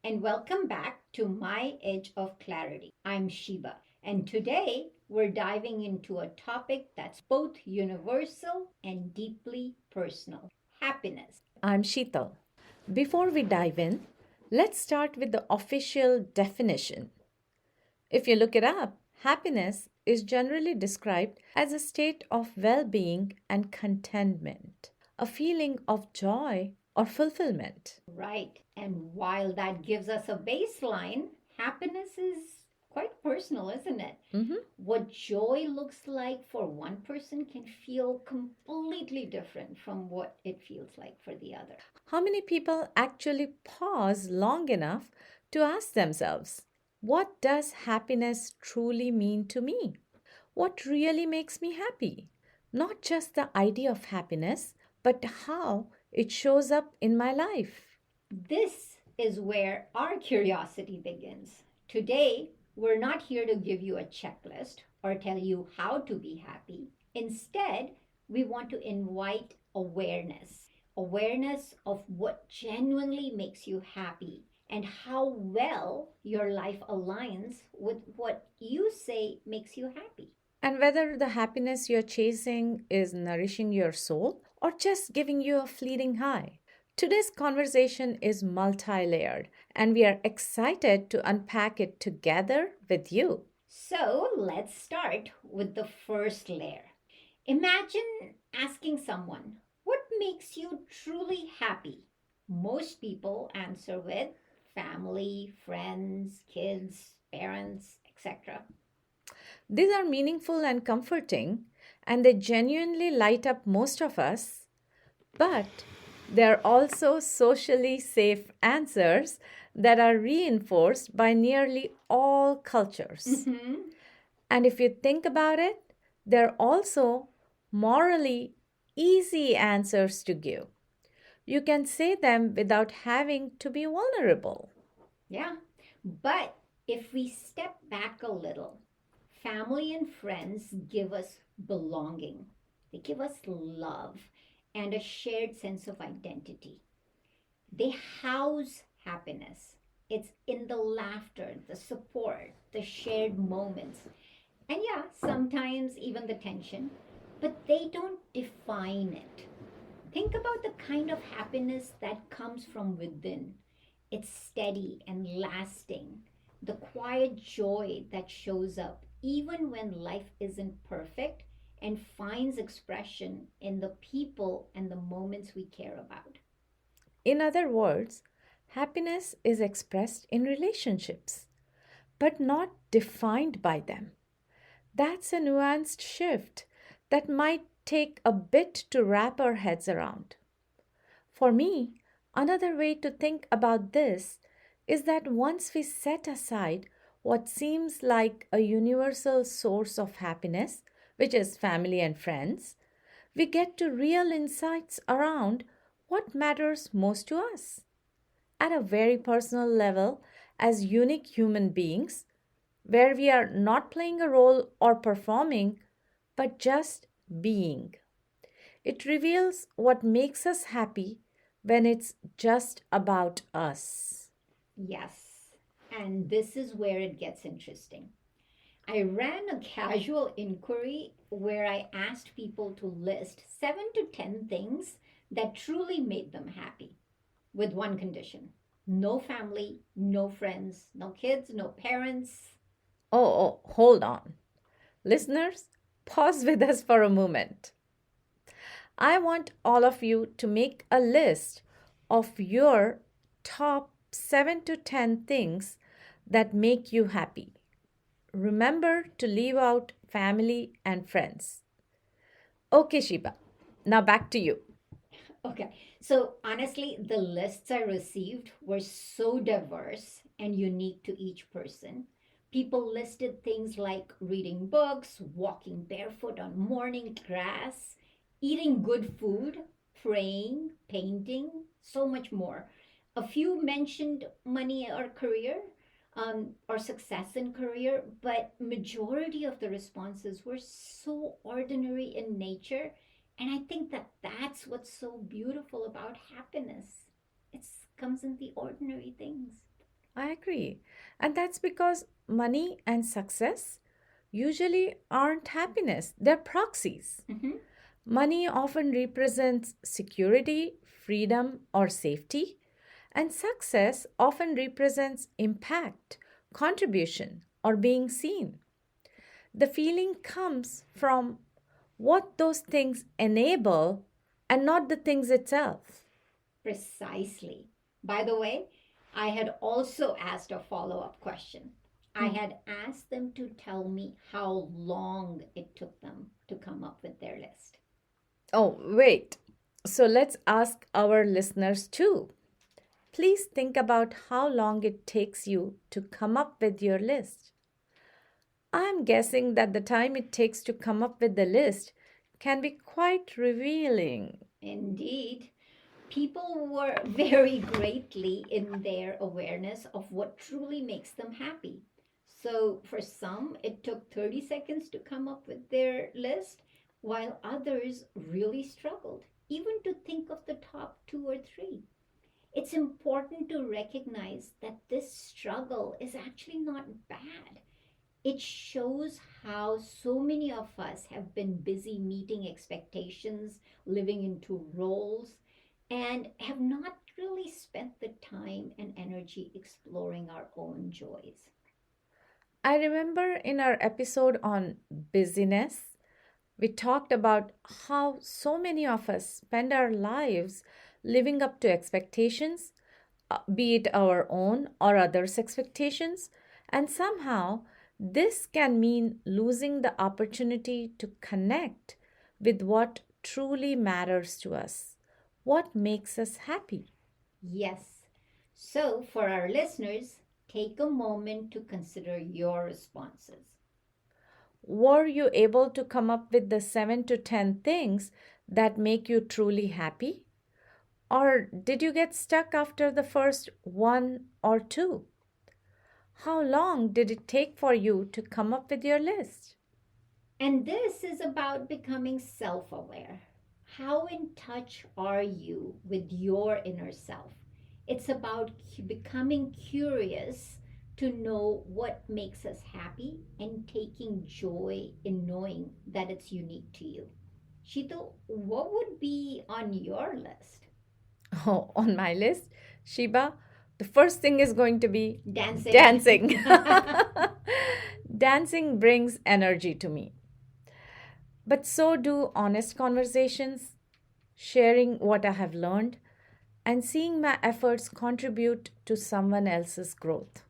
and welcome back to My Edge of Clarity. I'm Sheeba, and today we're diving into a topic that's both universal and deeply personal: happiness. I'm Sheetal. Before we dive in, let's start with the official definition. If you look it up, happiness is generally described as a state of well being and contentment, a feeling of joy or fulfillment. Right. And while that gives us a baseline, happiness is quite personal, isn't it? Mhm. What joy looks like for one person can feel completely different from what it feels like for the other. How many people actually pause long enough to ask themselves, what does happiness truly mean to me? What really makes me happy? Not just the idea of happiness, but how it shows up in my life. This is where our curiosity begins. Today, we're not here to give you a checklist or tell you how to be happy. Instead, we want to invite awareness of what genuinely makes you happy and how well your life aligns with what you say makes you happy. And whether the happiness you're chasing is nourishing your soul or just giving you a fleeting high. Today's conversation is multi layered, and we are excited to unpack it together with you. So let's start with the first layer. Imagine asking someone, what makes you truly happy? Most people answer with family, friends, kids, parents, etc. These are meaningful and comforting, and they genuinely light up most of us. But they're also socially safe answers that are reinforced by nearly all cultures. Mm-hmm. And if you think about it, they're also morally easy answers to give. You can say them without having to be vulnerable. Yeah. But if we step back a little, family and friends give us belonging, they give us love and a shared sense of identity. They house happiness. It's in the laughter, the support, the shared moments, and yeah, sometimes even the tension, but they don't define it. Think about the kind of happiness that comes from within. It's steady and lasting. The quiet joy that shows up even when life isn't perfect and finds expression in the people and the moments we care about. In other words, happiness is expressed in relationships, but not defined by them. That's a nuanced shift that might take a bit to wrap our heads around. For me, another way to think about this is that once we set aside what seems like a universal source of happiness, which is family and friends, we get to real insights around what matters most to us. At a very personal level, as unique human beings, where we are not playing a role or performing, but just being. It reveals what makes us happy when it's just about us. Yes, and this is where it gets interesting. I ran a casual inquiry where I asked people to list 7 to 10 things that truly made them happy, with one condition: no family, no friends, no kids, no parents. Hold on. Listeners, pause with us for a moment. I want all of you to make a list of your top 7 to 10 things that make you happy. Remember to leave out family and friends. Okay, Shiba. Now back to you. Okay, so honestly, the lists I received were so diverse and unique to each person. People listed things like reading books, walking barefoot on morning grass, eating good food, praying, painting, so much more. A few mentioned money or career, or success in career, but majority of the responses were so ordinary in nature, and I think that that's what's so beautiful about happiness. It comes in the ordinary things. I agree. And that's because money and success usually aren't happiness, they're proxies. Mm-hmm. Money often represents security, freedom, or safety, and success often represents impact, contribution, or being seen. The feeling comes from what those things enable and not the things itself. Precisely. By the way, I had also asked a follow up question. I Hmm. had asked them to tell me how long it took them to come up with their list. Oh, wait. So let's ask our listeners too. Please think about how long it takes you to come up with your list. I'm guessing that the time it takes to come up with the list can be quite revealing. Indeed, people were very greatly in their awareness of what truly makes them happy. So, for some, it took 30 seconds to come up with their list, while others really struggled, even to think of the top two or three. It's important to recognize that this struggle is actually not bad. It shows how so many of us have been busy meeting expectations, living into roles, and have not really spent the time and energy exploring our own joys. I remember in our episode on busyness, we talked about how so many of us spend our lives living up to expectations, be it our own or others' expectations, and somehow this can mean losing the opportunity to connect with what truly matters to us, what makes us happy. Yes. So, for our listeners, take a moment to consider your responses. Were you able to come up with the 7 to 10 things that make you truly happy? Or did you get stuck after the first one or two? How long did it take for you to come up with your list? And this is about becoming self aware. How in touch are you with your inner self? It's about becoming curious to know what makes us happy and taking joy in knowing that it's unique to you. Sheetal, what would be on your list? Oh, on my list, Sheba, the first thing is going to be Dancing. dancing. Dancing brings energy to me, but so do honest conversations, sharing what I have learned, and seeing my efforts contribute to someone else's growth.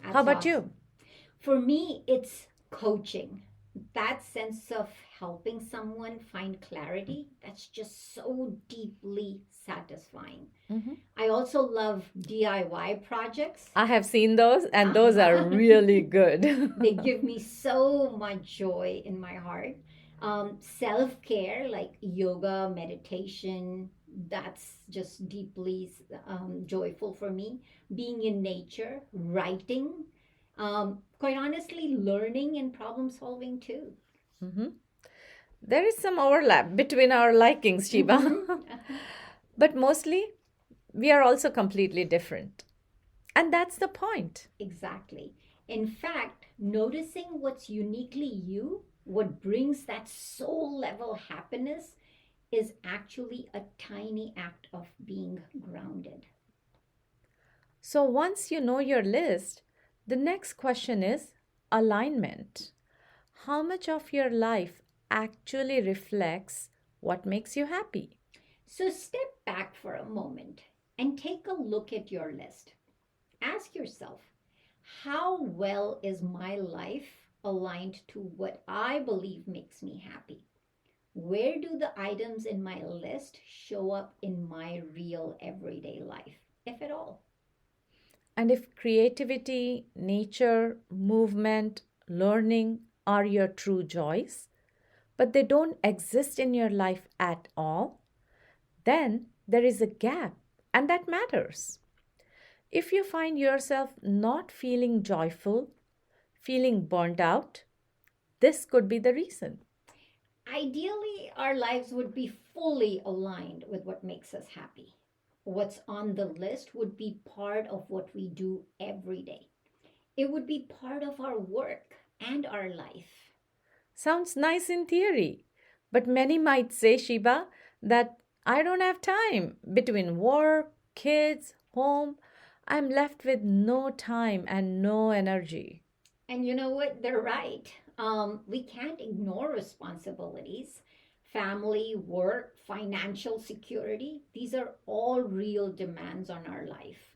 How That's about awesome. you? For me, it's coaching. That sense of helping someone find clarity, that's just so deeply satisfying. Mhm. I also love DIY projects. I have seen those, and those are Uh-huh. really good. They give me so much joy in my heart. Self care, like yoga, meditation, that's just deeply joyful for me. Being in nature, writing, quite honestly, learning and problem solving too. Mhm. There is some overlap between our likings, Shiba. Mm-hmm. But mostly, we are also completely different. And that's the point. Exactly. In fact, noticing what's uniquely you, what brings that soul level happiness, is actually a tiny act of being grounded. So once you know your list, the next question is alignment. How much of your life actually reflects what makes you happy? So step back for a moment and take a look at your list. Ask yourself, how well is my life aligned to what I believe makes me happy? Where do the items in my list show up in my real everyday life, if at all? And if creativity, nature, movement, learning are your true joys, but they don't exist in your life at all, then there is a gap, and that matters. If you find yourself not feeling joyful, feeling burned out, this could be the reason. Ideally, our lives would be fully aligned with what makes us happy. what's on the list would be part of what we do every day. It would be part of our work and our life. Sounds nice in theory, but many might say, Shiba, that I don't have time between work, kids, home. I'm left with no time and no energy. And you know what? They're right. We can't ignore responsibilities. Family, work, financial security, these are all real demands on our life.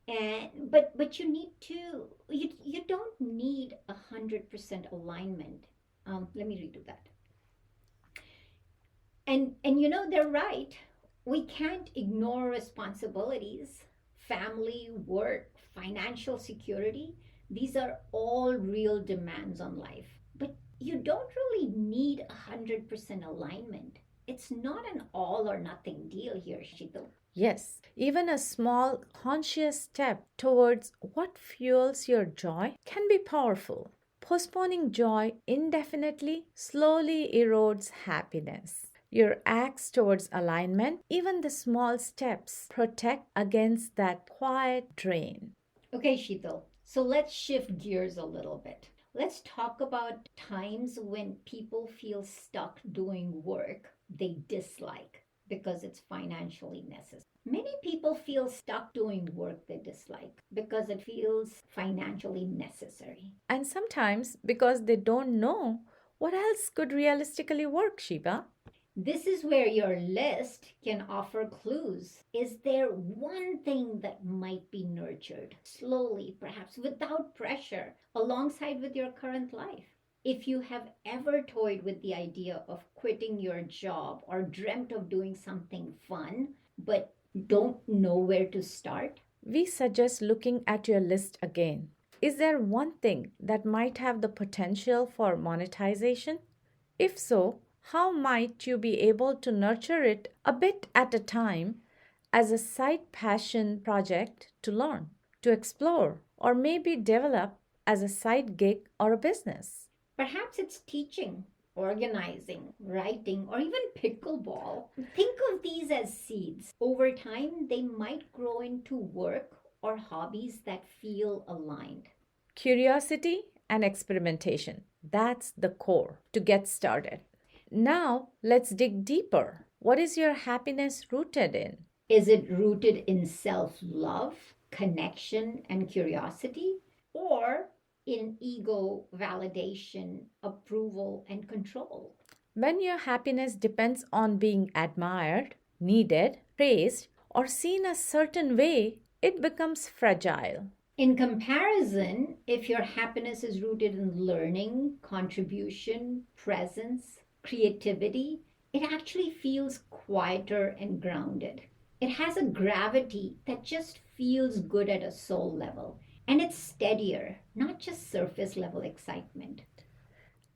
And but you need to you don't need 100% alignment. Let me redo that. And you know they're right. We can't ignore responsibilities, family, work, financial security. These are all real demands on life. But you don't really need 100% alignment. It's not an all or nothing deal here, Shito. Yes, even a small conscious step towards what fuels your joy can be powerful. Postponing joy indefinitely slowly erodes happiness. Your acts towards alignment, even the small steps, protect against that quiet drain. Okay, Shito. So let's shift gears a little bit. Let's talk about times when people feel stuck doing work they dislike because it's financially necessary. Many people feel stuck doing work they dislike because it feels financially necessary. And sometimes because they don't know what else could realistically work, Shiba. This is where your list can offer clues. Is there one thing that might be nurtured slowly, perhaps without pressure, alongside with your current life? If you have ever toyed with the idea of quitting your job or dreamt of doing something fun, but don't know where to start, We suggest looking at your list again. Is there one thing that might have the potential for monetization? If so, how might you be able to nurture it a bit at a time as a side passion project to learn, to explore, or maybe develop as a side gig or a business? perhaps it's teaching, organizing, writing, or even pickleball. Think of these as seeds. Over time, they might grow into work or hobbies that feel aligned. Curiosity and experimentation. That's the core to get started. Now, let's dig deeper. What is your happiness rooted in? Is it rooted in self love, connection, and curiosity? Or in ego, validation, approval, and control? When your happiness depends on being admired, needed, praised, or seen a certain way, it becomes fragile. In comparison, if your happiness is rooted in learning, contribution, presence, creativity, it actually feels quieter and grounded. It has a gravity that just feels good at a soul level. And it's steadier, not just surface level excitement.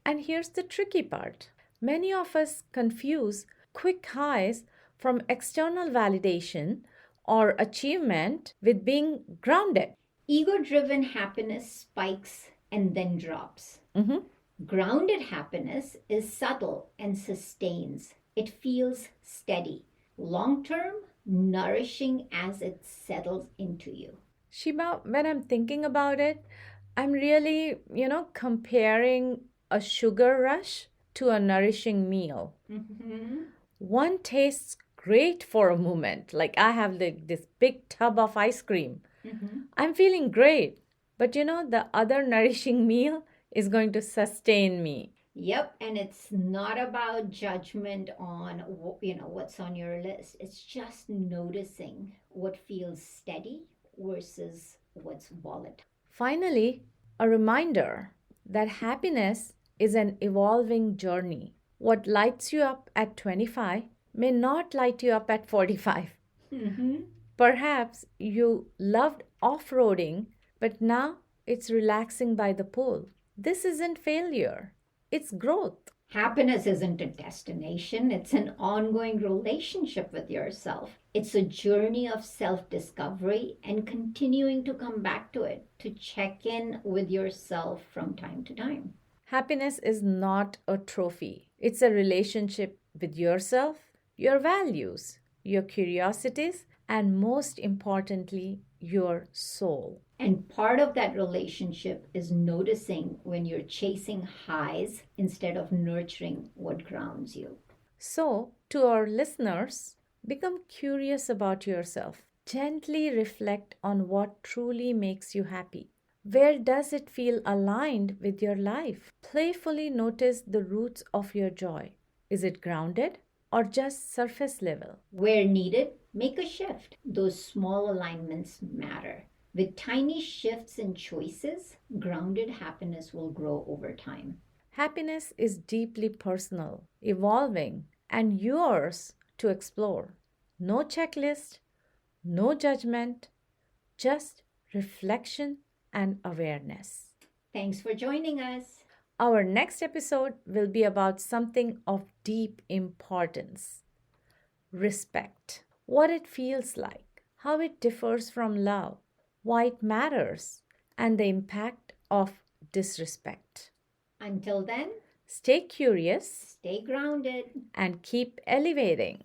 And here's the tricky part, many of us confuse quick highs from external validation or achievement with being grounded. Ego driven happiness spikes and then drops. Mhm. Grounded happiness is subtle and sustains. It feels steady, long term, nourishing as it settles into you. Shiba, when I'm thinking about it, I'm really, comparing a sugar rush to a nourishing meal. Mhm. One tastes great for a moment, like I have this big tub of ice cream. Mhm. I'm feeling great, but the other nourishing meal is going to sustain me. Yep, and it's not about judgment on what's on your list. It's just noticing what feels steady versus what's volatile. Finally, a reminder that happiness is an evolving journey. What lights you up at 25 may not light you up at 45. Mhm. Perhaps you loved off roading, but now it's relaxing by the pool. This isn't failure, it's growth. Happiness isn't a destination, it's an ongoing relationship with yourself. It's a journey of self discovery and continuing to come back to it, to check in with yourself from time to time. Happiness is not a trophy, it's a relationship with yourself, your values, your curiosities, and most importantly, your soul. And part of that relationship is noticing when you're chasing highs instead of nurturing what grounds you. So, to our listeners, become curious about yourself. Gently reflect on what truly makes you happy. Where does it feel aligned with your life? Playfully notice the roots of your joy. Is it grounded or just surface level? Where needed, make a shift. Those small alignments matter. With tiny shifts and choices, grounded happiness will grow over time. Happiness is deeply personal, evolving, and yours to explore. No checklist, no judgment, just reflection and awareness. Thanks for joining us. Our next episode will be about something of deep importance: respect. What it feels like, how it differs from love, why it matters, and the impact of disrespect. Until then, Stay curious stay grounded. and keep elevating.